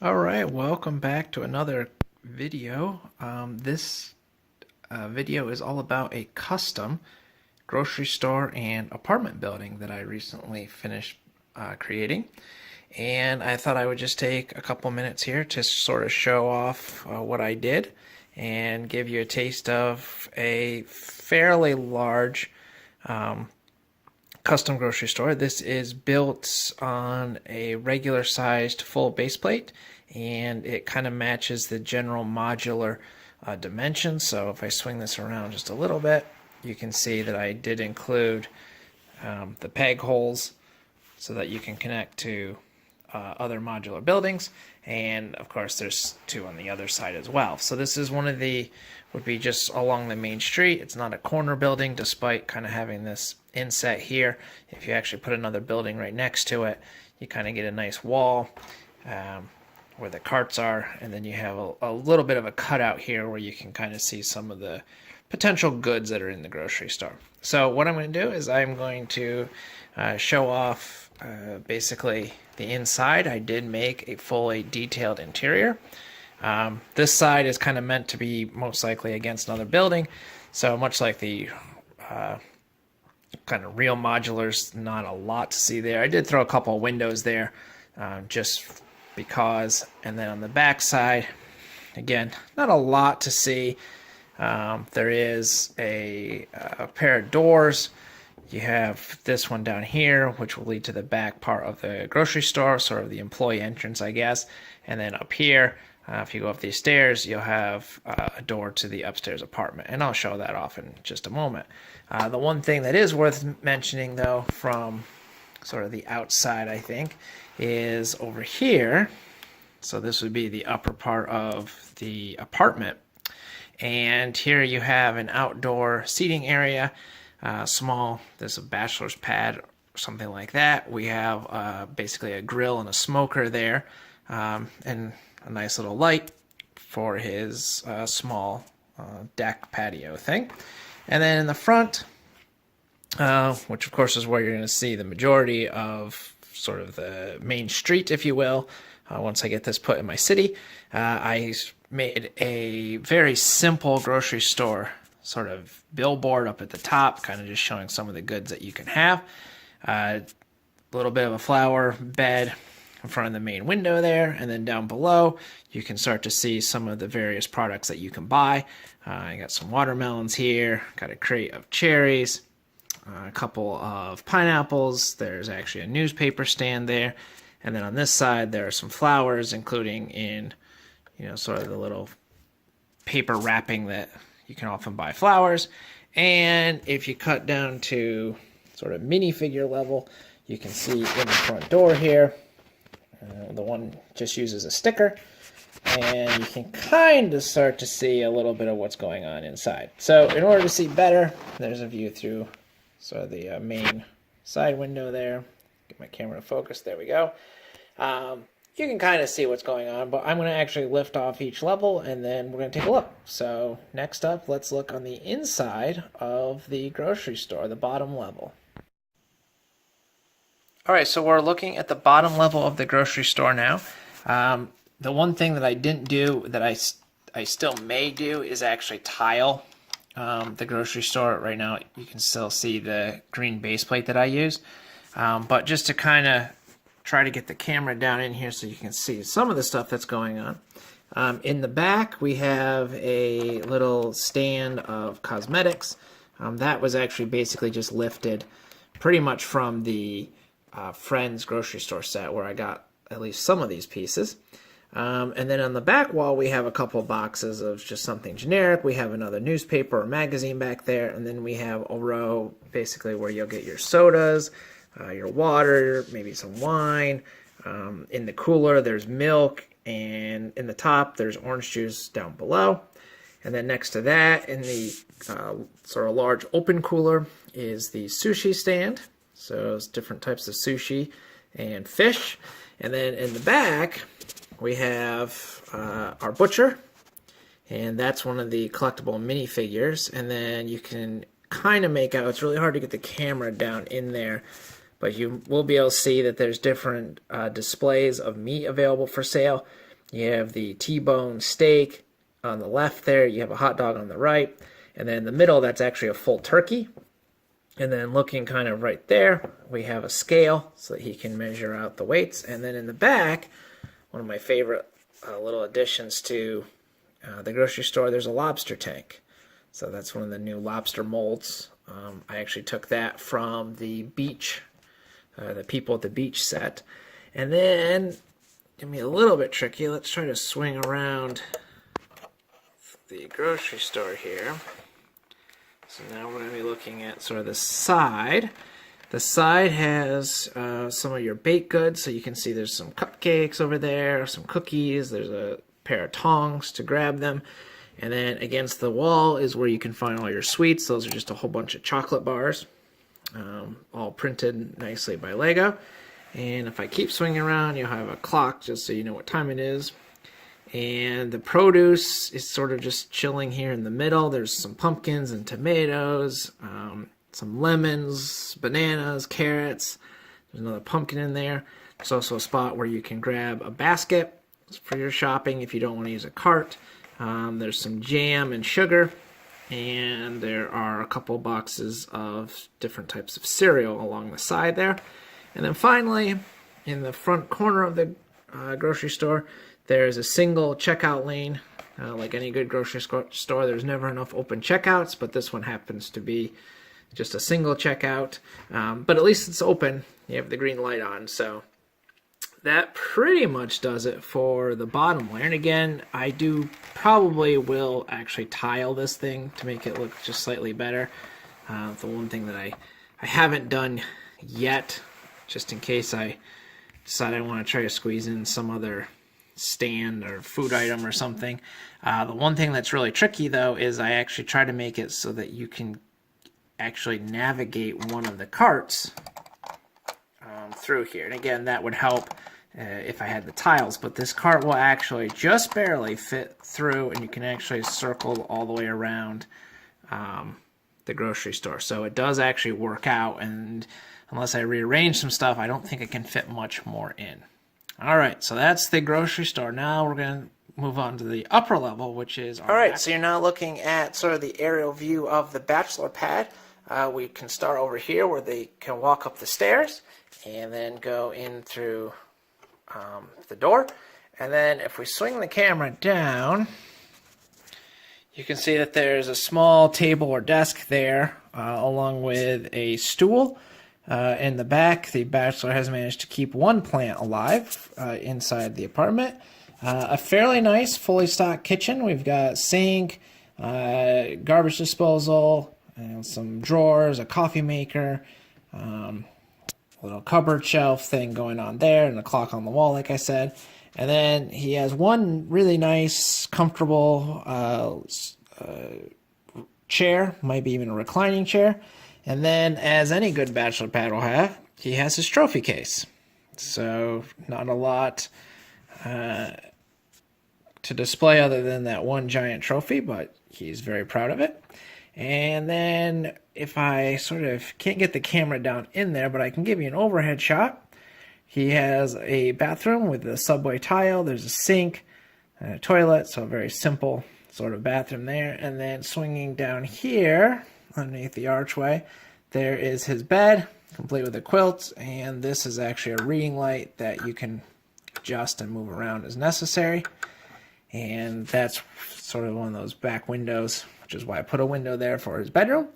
All right, welcome back to another video. This video is all about a custom grocery store and apartment building that I recently finished creating. And I thought I would just take a couple minutes here to sort of show off what I did and give you a taste of a fairly large custom grocery store. This is built on a regular sized full base plate, and it kind of matches the general modular dimensions. So if I swing this around just a little bit, you can see that I did include the peg holes so that you can connect to other modular buildings, and of course there's two on the other side as well. So this is one of the, would be just along the main street. It's not a corner building despite kind of having this inset here. If you actually put another building right next to it, you kind of get a nice wall where the carts are, and then you have a little bit of a cutout here where you can kind of see some of the potential goods that are in the grocery store. So what I'm going to do is I'm going to show off basically the inside. I did make a fully detailed interior. This side is kind of meant to be most likely against another building, so much like the kind of real modulars, not a lot to see there. I did throw a couple of windows there just because, and then on the back side, again, not a lot to see. There is a pair of doors. You have this one down here, which will lead to the back part of the grocery store, sort of the employee entrance, I guess. And then up here, if you go up these stairs, you'll have a door to the upstairs apartment. And I'll show that off in just a moment. The one thing that is worth mentioning, though, from sort of the outside, I think, is over here. So this would be the upper part of the apartment. And here you have an outdoor seating area. Small, there's a bachelor's pad or something like that. We have basically a grill and a smoker there, and a nice little light for his small deck patio thing. And then in the front, which of course is where you're going to see the majority of sort of the main street, if you will, once I get this put in my city, I made a very simple grocery store sort of billboard up at the top, kind of just showing some of the goods that you can have. A little bit of a flower bed in front of the main window there, and then down below you can start to see some of the various products that you can buy. I got some watermelons here, got a crate of cherries, a couple of pineapples. There's actually a newspaper stand there, and then on this side there are some flowers, including in, sort of the little paper wrapping that you can often buy flowers. And if you cut down to sort of minifigure level, you can see in the front door here, the one just uses a sticker, and you can kind of start to see a little bit of what's going on inside. So in order to see better, there's a view through sort of the main side window there. Get my camera to focus, there we go. You can kind of see what's going on, but I'm going to actually lift off each level and then we're going to take a look. So next up, let's look on the inside of the grocery store, the bottom level. All right, so we're looking at the bottom level of the grocery store now. The one thing that I didn't do that I still may do is actually tile the grocery store. Right now you can still see the green base plate that I use, but just to kind of try to get the camera down in here so you can see some of the stuff that's going on. In the back, we have a little stand of cosmetics. That was actually basically just lifted pretty much from the Friends grocery store set where I got at least some of these pieces. And then on the back wall, we have a couple boxes of just something generic. We have another newspaper or magazine back there, and then we have a row basically where you'll get your sodas, your water, maybe some wine. In the cooler, there's milk, and in the top, there's orange juice down below. And then next to that, in the sort of large open cooler, is the sushi stand. So it's different types of sushi and fish. And then in the back, we have our butcher, and that's one of the collectible minifigures. And then you can kind of make out, it's really hard to get the camera down in there, but you will be able to see that there's different displays of meat available for sale. You have the T-bone steak on the left there. You have a hot dog on the right. And then in the middle, that's actually a full turkey. And then looking kind of right there, we have a scale so that he can measure out the weights. And then in the back, one of my favorite little additions to the grocery store, there's a lobster tank. So that's one of the new lobster molds. I actually took that from the beach, the People at the Beach set. And then, gonna be a little bit tricky. Let's try to swing around the grocery store here. So now we're going to be looking at sort of the side. The side has some of your baked goods, so you can see there's some cupcakes over there, some cookies, there's a pair of tongs to grab them. And then against the wall is where you can find all your sweets. Those are just a whole bunch of chocolate bars, all printed nicely by Lego. And if I keep swinging around, you'll have a clock just so you know what time it is. And the produce is sort of just chilling here in the middle. There's some pumpkins and tomatoes, some lemons, bananas, carrots. There's another pumpkin in there. There's also a spot where you can grab a basket for your shopping if you don't want to use a cart. There's some jam and sugar. And there are a couple boxes of different types of cereal along the side there. And then finally, in the front corner of the grocery store, there's a single checkout lane. Like any good grocery store, there's never enough open checkouts, but this one happens to be just a single checkout. But at least it's open. You have the green light on. So that pretty much does it for the bottom layer. And again, I probably will actually tile this thing to make it look just slightly better. The one thing that I haven't done yet, just in case I decide I want to try to squeeze in some other stand or food item or something. The one thing that's really tricky though is I actually try to make it so that you can actually navigate one of the carts through here. And again, that would help if I had the tiles, but this cart will actually just barely fit through, and you can actually circle all the way around the grocery store. So it does actually work out, and unless I rearrange some stuff, I don't think I can fit much more in. All right, so that's the grocery store. Now we're going to move on to the upper level, which is... All right, so you're now looking at sort of the aerial view of the bachelor pad. We can start over here where they can walk up the stairs and then go in through the door. And then if we swing the camera down, you can see that there's a small table or desk there, along with a stool. In the back, the bachelor has managed to keep one plant alive inside the apartment. A fairly nice, fully stocked kitchen. We've got sink, garbage disposal, and some drawers, a coffee maker, a little cupboard shelf thing going on there, and a clock on the wall, like I said. And then he has one really nice, comfortable chair, might be even a reclining chair. And then, as any good bachelor pad will have, he has his trophy case. So, not a lot to display other than that one giant trophy, but he's very proud of it. And then, if I sort of can't get the camera down in there, but I can give you an overhead shot, he has a bathroom with a subway tile. There's a sink and a toilet, so a very simple sort of bathroom there. And then, swinging down here, underneath the archway, there is his bed, complete with a quilt, and this is actually a reading light that you can adjust and move around as necessary. And that's sort of one of those back windows, which is why I put a window there for his bedroom.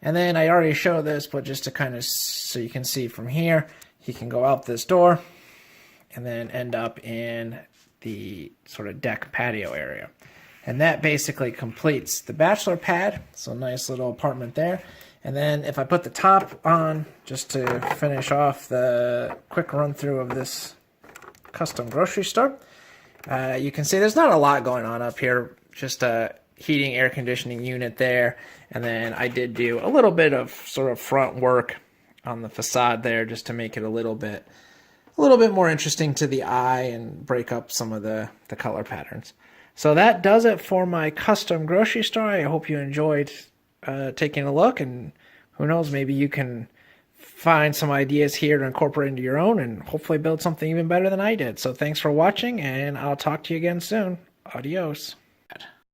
And then I already showed this, but just to kind of, so you can see from here, he can go out this door and then end up in the sort of deck patio area. And that basically completes the bachelor pad. So nice little apartment there. And then if I put the top on, just to finish off the quick run through of this custom grocery store, you can see there's not a lot going on up here. Just a heating, air conditioning unit there. And then I did do a little bit of sort of front work on the facade there, just to make it a little bit more interesting to the eye and break up some of the color patterns. So that does it for my custom grocery store. I hope you enjoyed taking a look, and who knows, maybe you can find some ideas here to incorporate into your own and hopefully build something even better than I did. So thanks for watching, and I'll talk to you again soon. Adios.